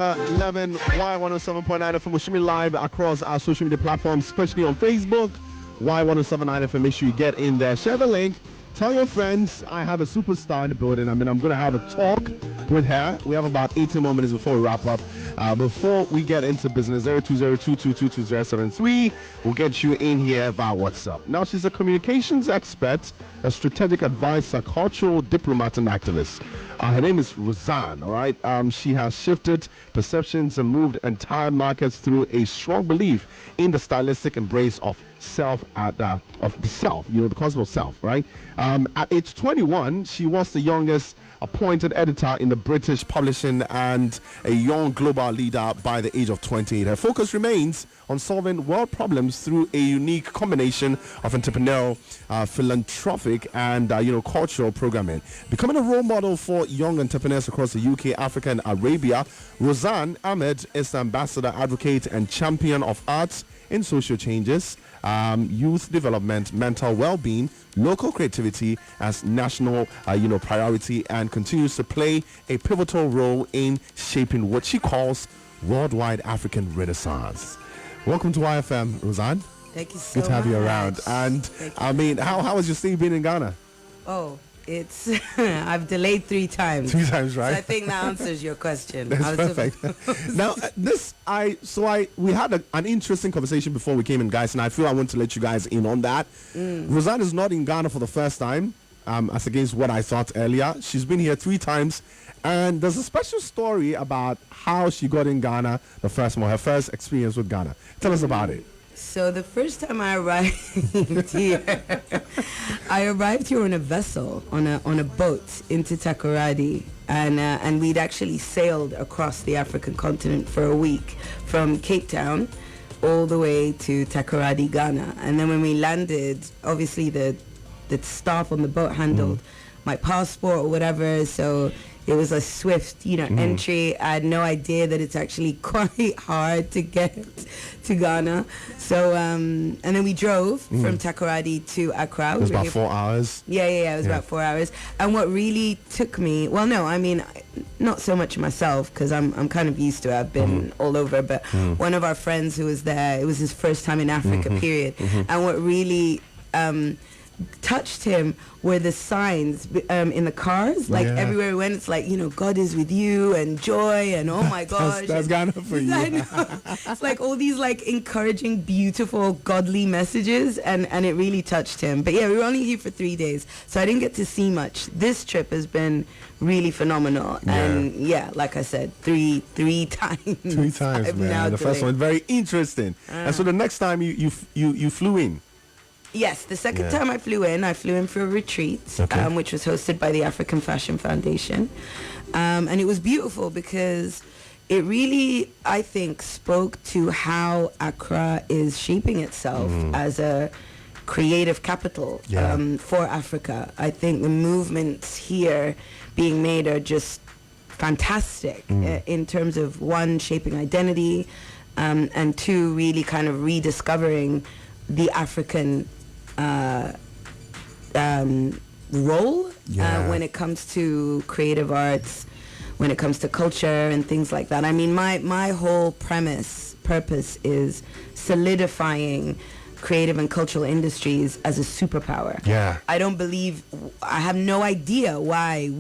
11 Y107.9 FM. We're streaming live across our social media platforms, especially on Facebook. Y107.9 FM. Make sure you get in there. Share the link. Tell your friends I have a superstar in the building. I'm going to have a talk with her. We have about 18 more minutes before we wrap up. Before we get into business, 0202222073, we'll get you in here via WhatsApp. Now, she's a communications expert, a strategic advisor, cultural diplomat, and activist. Her name is Rozan, all right? She has shifted perceptions and moved entire markets through a strong belief in the stylistic embrace of self, of the self, the concept of self, right? At age 21, she was the youngest appointed editor in the British publishing and a young global leader by the age of 28. Her focus remains on solving world problems through a unique combination of entrepreneurial, philanthropic, and cultural programming. Becoming a role model for young entrepreneurs across the UK, Africa, and Arabia, Rozan Ahmed is the ambassador, advocate, and champion of arts in social changes, youth development, mental well-being, local creativity as national priority, and continues to play a pivotal role in shaping what she calls worldwide African renaissance. Welcome to YFM, Rozan. Thank you so much. Good to have you around. And I mean, how has your stay been in Ghana? Oh, it's I've delayed 3 times. 3 times, right? So I think that answers your question. That's perfect. Now, we had an interesting conversation before we came in, guys, and I feel I want to let you guys in on that. Rozan is not in Ghana for the first time, as against what I thought earlier. She's been here 3 times, and there's a special story about how she got in Ghana the first time, her first experience with Ghana. Tell us about it. So the first time I arrived here, I arrived here on a vessel, on a boat into Takoradi, and we'd actually sailed across the African continent for a week from Cape Town all the way to Takoradi, Ghana. And then when we landed, obviously the staff on the boat handled my passport or whatever, so it was a swift, entry. I had no idea that it's actually quite hard to get to Ghana. So, and then we drove from Takoradi to Accra. It was about 4 hours. Yeah, it was about 4 hours. And what really took me, not so much myself, because I'm kind of used to it. I've been all over. But one of our friends who was there, it was his first time in Africa, period. And what really touched him were the signs in the cars, everywhere we went. It's like, God is with you and joy and oh my gosh, that's Ghana for you. I know. It's like all these encouraging, beautiful, godly messages, and it really touched him. But yeah, we were only here for 3 days, so I didn't get to see much. This trip has been really phenomenal, and like I said, three times. 3 times, man. The first one very interesting, and so the next time you flew in. Yes, the second time I flew in for a retreat, which was hosted by the African Fashion Foundation. And it was beautiful because it really, I think, spoke to how Accra is shaping itself as a creative capital for Africa. I think the movements here being made are just fantastic in terms of, 1, shaping identity, and 2, really kind of rediscovering the African role when it comes to creative arts, when it comes to culture and things like that. I mean, my whole purpose is solidifying creative and cultural industries as a superpower. I have no idea why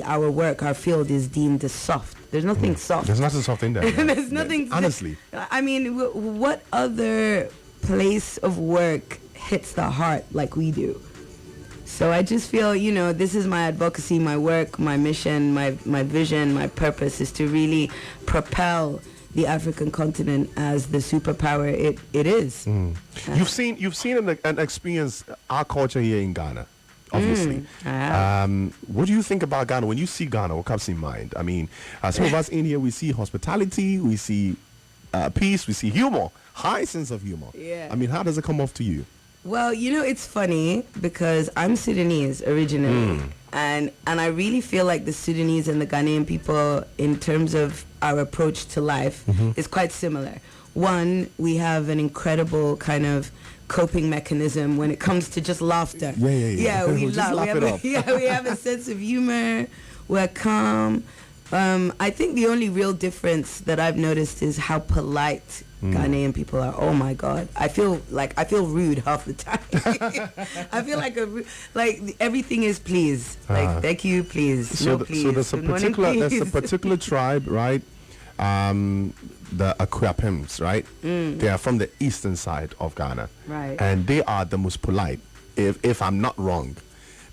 our work, our field is deemed as soft. There's nothing soft. There's nothing soft in there. There's nothing. Honestly. I mean, what other place of work hits the heart like we do? So I just feel, this is my advocacy, my work, my mission, my vision, my purpose is to really propel the African continent as the superpower it is. You've seen and experienced our culture here in Ghana, obviously. What do you think about Ghana? When you see Ghana, what comes in mind? I mean, some of us in here, we see hospitality, we see peace, we see humor, high sense of humor. I mean, how does it come off to you? Well, it's funny because I'm Sudanese originally, and I really feel like the Sudanese and the Ghanaian people, in terms of our approach to life, is quite similar. 1, we have an incredible kind of coping mechanism when it comes to just laughter. Yeah. We laugh. We have a sense of humor. We're calm. I think the only real difference that I've noticed is how polite Ghanaian people are. Oh my God, I feel rude half the time. I feel like everything is please, like thank you, please, So, no, please. so there's a Good morning, particular please. particular tribe, right? The Akuapems, right? They are from the eastern side of Ghana, Right. and they are the most polite, if I'm not wrong,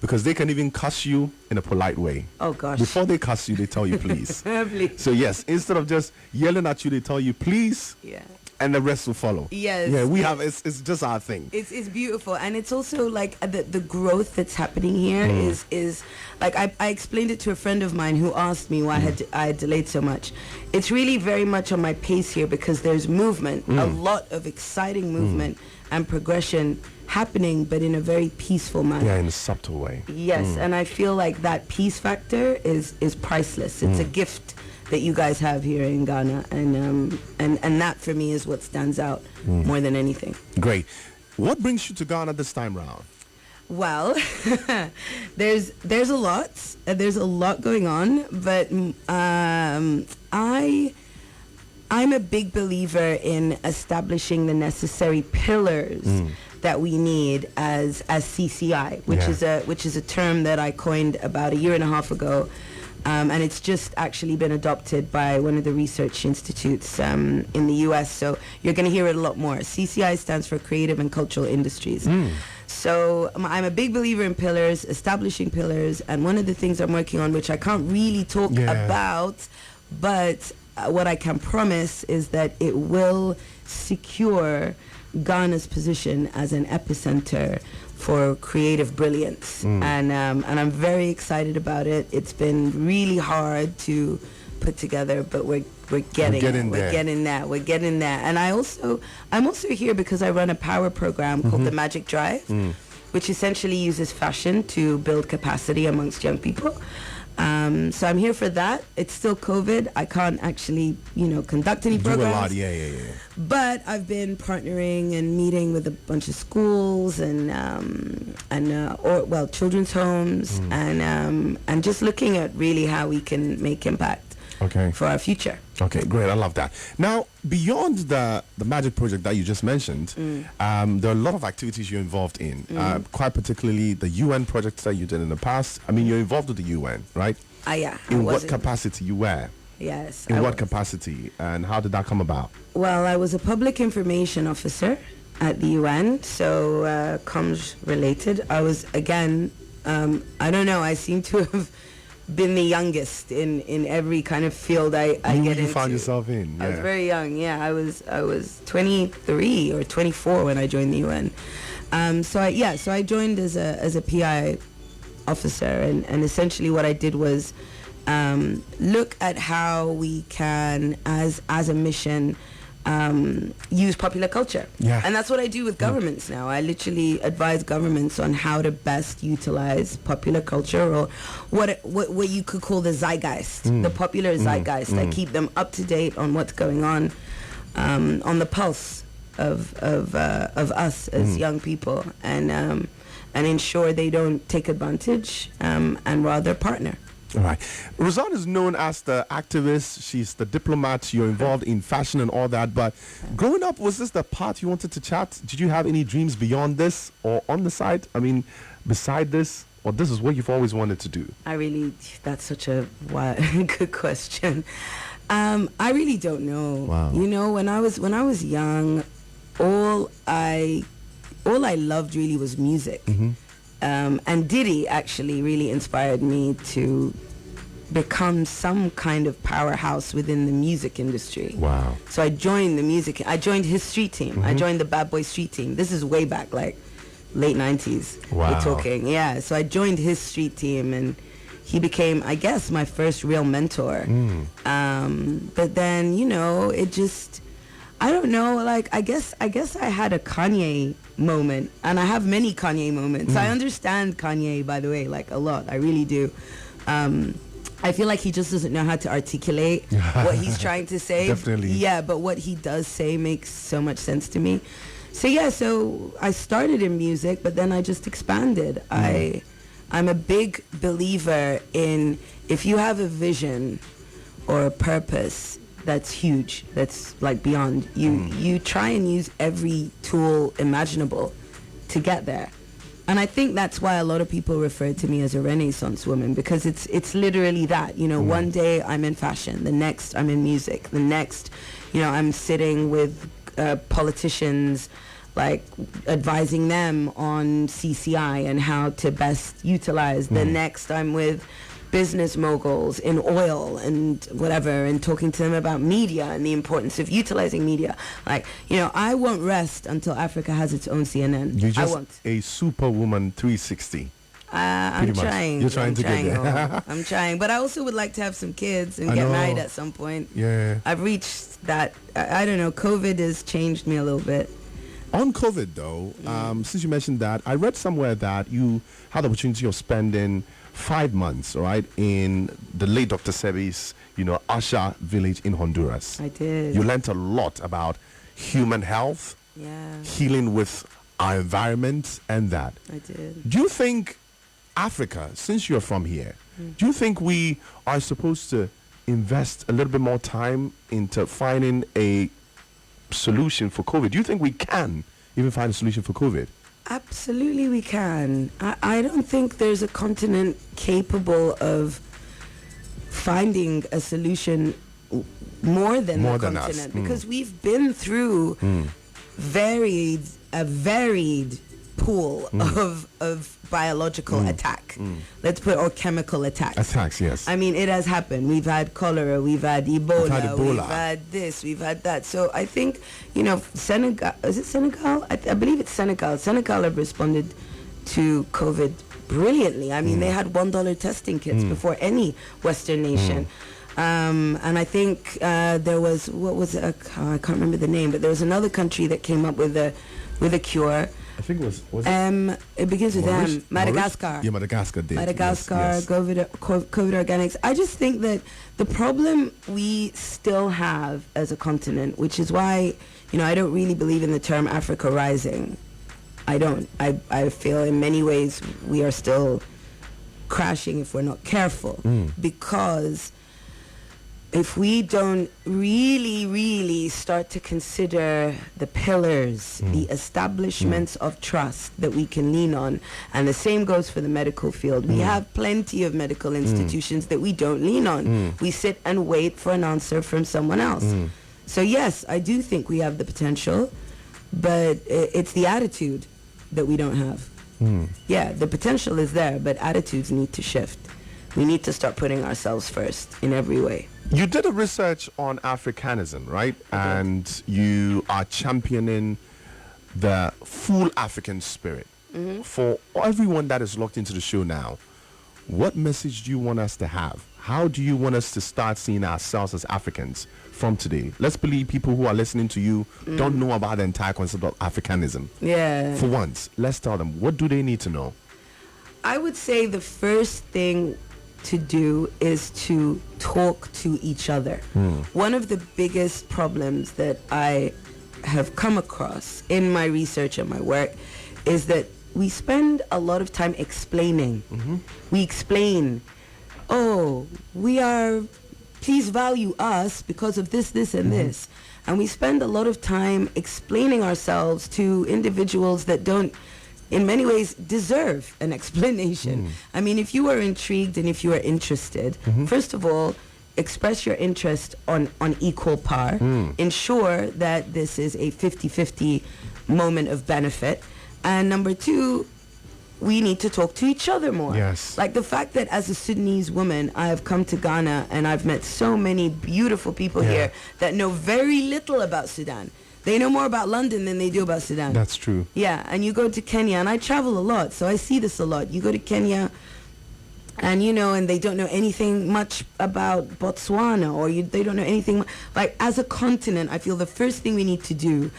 because they can even cuss you in a polite way. Oh gosh. Before they cuss you, they tell you please. Please. So yes, instead of just yelling at you, they tell you please, Yeah. and the rest will follow. Yes. Yeah, we have. It's just our thing. It's beautiful, and it's also like the growth that's happening here is like I explained it to a friend of mine who asked me why I had delayed so much. It's really very much on my pace here because there's movement, a lot of exciting movement and progression happening, but in a very peaceful manner. Yeah, in a subtle way. Yes, and I feel like that peace factor is priceless. It's a gift that you guys have here in Ghana, and that for me is what stands out more than anything. Great. What brings you to Ghana this time round? Well, there's a lot. There's a lot going on, but I'm a big believer in establishing the necessary pillars that we need as CCI, which is a term that I coined about a year and a half ago. And it's just actually been adopted by one of the research institutes in the US. So you're going to hear it a lot more. CCI stands for Creative and Cultural Industries. So I'm a big believer in pillars, establishing pillars. And one of the things I'm working on, which I can't really talk about, but what I can promise is that it will secure Ghana's position as an epicenter for creative brilliance, and I'm very excited about it. It's been really hard to put together, but we're getting there. And I'm also here because I run a power program called the Magic Drive, which essentially uses fashion to build capacity amongst young people. So I'm here for that. It's still COVID. I can't actually, conduct any programs. Do a lot, yeah. But I've been partnering and meeting with a bunch of schools and children's homes and just looking at really how we can make impact for our future. Okay, great. I love that. Now, beyond the Magic project that you just mentioned, there are a lot of activities you're involved in, quite particularly the UN projects that you did in the past. I mean, you're involved with the UN, right? Yeah. In what capacity you were? Yes. In what capacity, and how did that come about? Well, I was a public information officer at the UN, so comms related. I was, again, I don't know, I seem to have been the youngest in every kind of field I get into. You found yourself in. Yeah. I was very young. Yeah, I was 23 or 24 when I joined the UN. So I joined as a PI officer, and essentially what I did was look at how we can, as a mission, use popular culture. Yeah. And that's what I do with governments now. I literally advise governments on how to best utilize popular culture, or what you could call the zeitgeist, the popular zeitgeist, that keep them up to date on what's going on the pulse of us as young people, and ensure they don't take advantage and rather partner. All right. Rozan is known as the activist. She's the diplomat. You're involved in fashion and all that. But growing up, was this the path you wanted to chat? Did you have any dreams beyond this or on the side? I mean, beside this, or this is what you've always wanted to do? That's such a good question. I really don't know. Wow. When I was young, all I loved really was music. And Diddy actually really inspired me to become some kind of powerhouse within the music industry. Wow. So I joined his street team. I joined the Bad Boy street team. This is way back, like late 90s. Wow. We're talking. Yeah. So I joined his street team, and he became, I guess, my first real mentor. But then, it just, I don't know, like, I guess I had a Kanye moment, and I have many Kanye moments. I understand Kanye, by the way, like, a lot. I really do. I feel like he just doesn't know how to articulate what he's trying to say. Definitely. Yeah, but what he does say makes so much sense to me. So I started in music, but then I just expanded. I'm a big believer in, if you have a vision or a purpose that's huge, that's like beyond, you try and use every tool imaginable to get there. And I think that's why a lot of people refer to me as a Renaissance woman, because it's literally that, you know, one day I'm in fashion, the next I'm in music, the next, you know, I'm sitting with politicians, like advising them on CCI and how to best utilize. The next I'm with business moguls in oil and whatever, and talking to them about media and the importance of utilizing media. Like, you know, I won't rest until Africa has its own CNN. You're just I won't. a superwoman 360. I'm trying. You're trying to get there. I'm trying. But I also would like to have some kids and I get know. married at some point. Yeah. I've reached that. I don't know. COVID has changed me a little bit. On COVID, though, since you mentioned that, I read somewhere that you had the opportunity of spending 5 months, right, in the late Dr. Sebi's, you know, Asha village in Honduras. I did. You learned a lot about human health, Yeah, healing with our environment, and that. I did. Do you think Africa, since you're from here, do you think we are supposed to invest a little bit more time into finding a solution for COVID? Do you think we can even find a solution for COVID? Absolutely we can. I don't think there's a continent capable of finding a solution more than the continent, because we've been through a varied pool of biological attack. Let's put, or chemical attacks. Attacks, yes. I mean, it has happened. We've had cholera, we've had Ebola, we've had this, we've had that. So I think, you know, Senegal, is it Senegal? I believe it's Senegal. Senegal have responded to COVID brilliantly. I mean, they had $1 testing kits before any Western nation. And I think there was, what was it? I can't remember the name, but there was another country that came up with a cure. I think it was it begins with M. Madagascar. Yeah, Madagascar did. Madagascar, yes. COVID organics. I just think that the problem we still have as a continent, which is why, you know, I don't really believe in the term Africa rising. I don't. I feel in many ways we are still crashing if we're not careful, because if we don't really start to consider the pillars, the establishments of trust that we can lean on, and the same goes for the medical field. We have plenty of medical institutions that we don't lean on. We sit and wait for an answer from someone else. So yes, I do think we have the potential, but it's the attitude that we don't have. Yeah, the potential is there, but attitudes need to shift. We need to start putting ourselves first in every way. You did a research on Africanism, right? And you are championing the full African spirit. For everyone that is locked into the show now, what message do you want us to have? How do you want us to start seeing ourselves as Africans from today? Let's believe people who are listening to you don't know about the entire concept of Africanism. Yeah. For once, let's tell them, what do they need to know? I would say the first thing to do is to talk to each other. One of the biggest problems that I have come across in my research and my work is that we spend a lot of time explaining. We explain, oh, please value us because of this, this, and this. And we spend a lot of time explaining ourselves to individuals that don't, in many ways, deserve an explanation. I mean, if you are intrigued and if you are interested, first of all, express your interest on equal par. Ensure that this is a 50-50 moment of benefit. And number two, we need to talk to each other more. Yes. Like the fact that as a Sudanese woman, I have come to Ghana and I've met so many beautiful people here that know very little about Sudan. They know more about London than they do about Sudan. That's true. Yeah, and you go to Kenya, and I travel a lot, so I see this a lot. You go to Kenya, and you know, and they don't know anything much about Botswana, or they don't know anything. Like, as a continent, I feel the first thing we need to do,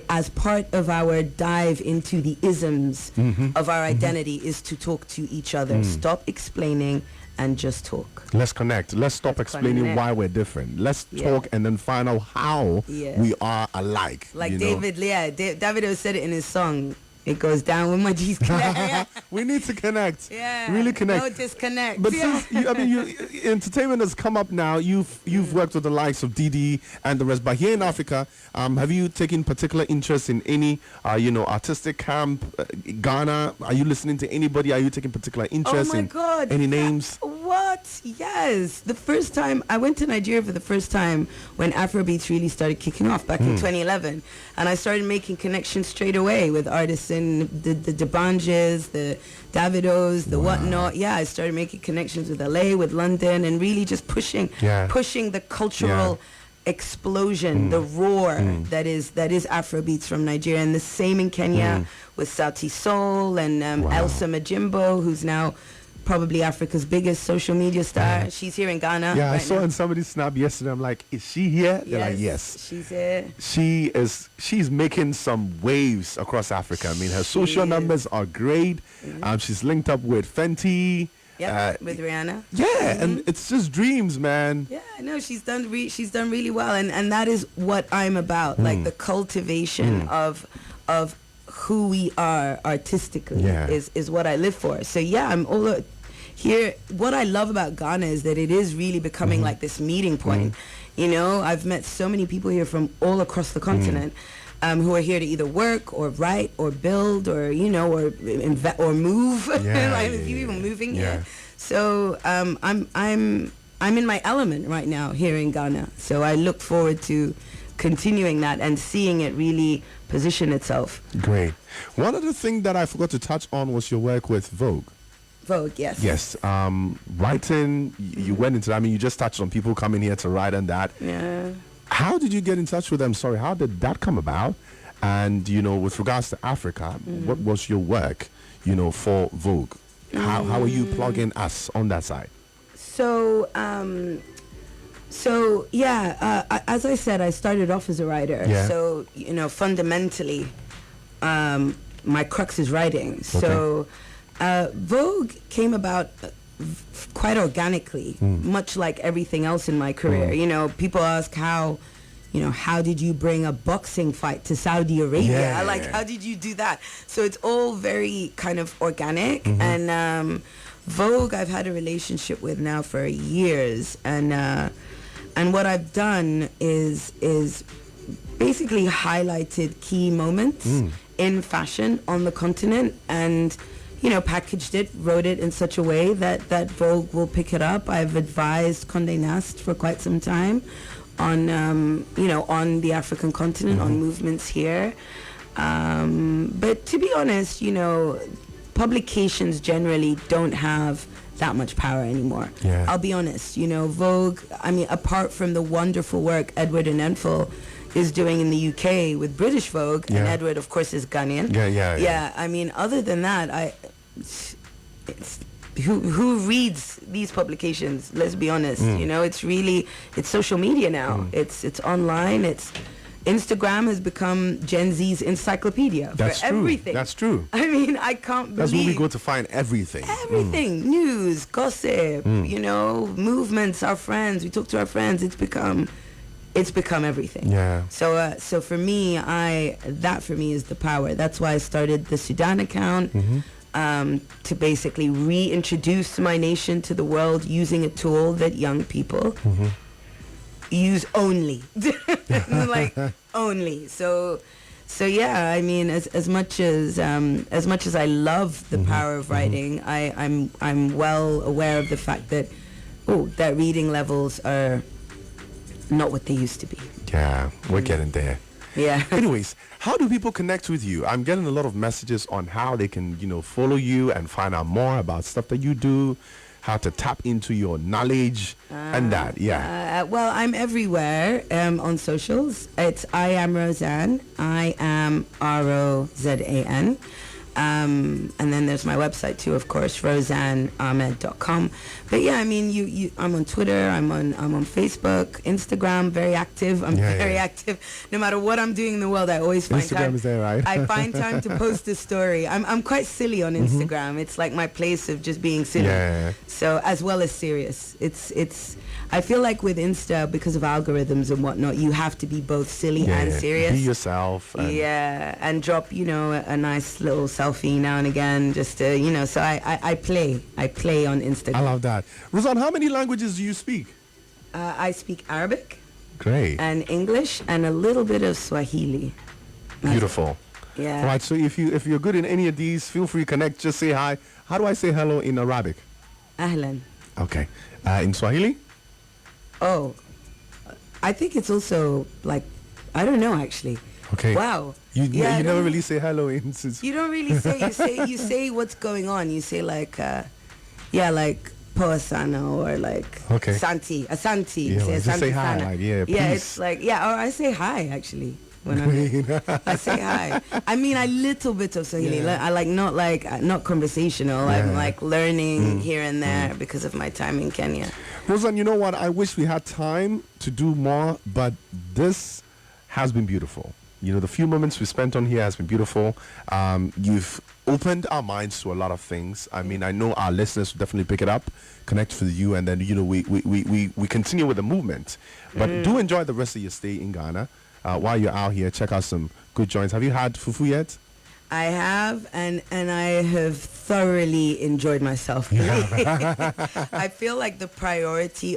as part of our dive into the isms of our identity, is to talk to each other. Stop explaining and just talk. Let's connect. Let's stop explaining why we're different. Let's talk and then find out how we are alike. Like David said it in his song, It goes down when my G's connect. We need to connect. Yeah. Really connect. No disconnect. But since entertainment has come up now, you've worked with the likes of Didi and the rest. But here in Africa, have you taken particular interest in any, artistic camp? Ghana? Are you listening to anybody? Are you taking particular interest in any names? What? Yes. The first time I went to Nigeria for the first time when Afrobeats really started kicking off back in 2011, and I started making connections straight away with artists in the Debanges, the Davidos, the whatnot. Yeah, I started making connections with LA, with London, and really just pushing the cultural explosion, the roar that is Afrobeats from Nigeria. And the same in Kenya with Sauti Sol and Elsa Majimbo, who's now probably Africa's biggest social media star. She's here in Ghana. Yeah, I saw in somebody's snap yesterday. I'm like, is she here? They're like, yes. She's here. She's making some waves across Africa. I mean, her social numbers are great. She's linked up with Fenty. Yeah, with Rihanna. Yeah, and it's just dreams, man. Yeah, no, she's done really well, and that is what I'm about, like the cultivation of who we are artistically is what I live for. So yeah, I'm all here. What I love about Ghana is that it is really becoming like this meeting point. I've met so many people here from all across the continent. Who are here to either work or write or build or or move. Like a few people moving here. So I'm in my element right now here in Ghana. So I look forward to continuing that and seeing it really position itself. Great. One other thing that I forgot to touch on was your work with Vogue. Vogue, yes. Yes. Writing, you went into that. I mean, you just touched on people coming here to write and that. Yeah. How did you get in touch with them? Sorry, how did that come about? And, with regards to Africa, what was your work, for Vogue? How are you plugging us on that side? So, as I said, I started off as a writer. Yeah. So, fundamentally, my crux is writing. Okay. So, Vogue came about quite organically, much like everything else in my career. People ask how did you bring a boxing fight to Saudi Arabia? Like, how did you do that? So it's all very kind of organic. And Vogue, I've had a relationship with now for years. And what I've done is basically highlighted key moments in fashion on the continent and packaged it, wrote it in such a way that Vogue will pick it up. I've advised Condé Nast for quite some time on, on the African continent, on movements here. But to be honest, publications generally don't have that much power anymore. Yeah. I'll be honest, Vogue, I mean, apart from the wonderful work Edward and Enfel is doing in the UK with British Vogue, and Edward, of course, is Ghanaian. Yeah, I mean, other than that, who reads these publications? Let's be honest. It's social media now. It's online. It's Instagram has become Gen Z's encyclopedia for everything. That's true. I mean, I can't believe. That's where we go to find everything. Everything, news, gossip, movements, our friends. We talk to our friends. It's become everything. Yeah. So for me, that for me is the power. That's why I started the Sudan account. To basically reintroduce my nation to the world using a tool that young people use only. Like only. So yeah, I mean, as much as I love the power of writing, I'm well aware of the fact that that reading levels are not what they used to be. Yeah, we're getting there. Yeah. Anyways, how do people connect with you? I'm getting a lot of messages on how they can, follow you and find out more about stuff that you do, how to tap into your knowledge and that. Yeah. Well, I'm everywhere on socials. It's I am Rozan. I am ROZAN. And then there's my website too, of course, rozanahmed.com. But yeah, I mean, I'm on Twitter, I'm on Facebook, Instagram, very active. I'm very active. No matter what I'm doing in the world, I always find Instagram time. Is there, right? I find time to post a story. I'm quite silly on Instagram. It's like my place of just being silly. So as well as serious. I feel like with Insta, because of algorithms and whatnot, you have to be both silly and serious. Be yourself. And drop, a nice little selfie now and again, just to, so I play on Instagram. I love that. Rozan, how many languages do you speak? I speak Arabic. Great. And English and a little bit of Swahili. Beautiful. Yeah. All right, so if you're good in any of these, feel free to connect, just say hi. How do I say hello in Arabic? Ahlan. Okay. In Swahili? Oh, I think it's also like, I don't know actually. Okay. Wow. You never really say hello in... You don't really say, you say what's going on. You say like, like Poasana or like Asante. Yeah, You say just Asante say hi, Sana. like, yeah, Yeah, peace. it's like, or I say hi actually. When I say hi. I mean a little bit of Swahili. Yeah. I like not conversational. I'm like learning here and there because of my time in Kenya. Rozan, you know what? I wish we had time to do more, but this has been beautiful. The few moments we spent on here has been beautiful. You've opened our minds to a lot of things. I mean, I know our listeners will definitely pick it up, connect with you, and then, we continue with the movement. But do enjoy the rest of your stay in Ghana. While you're out here, check out some good joints. Have you had fufu yet? I have, and I have thoroughly enjoyed myself. I feel like the priority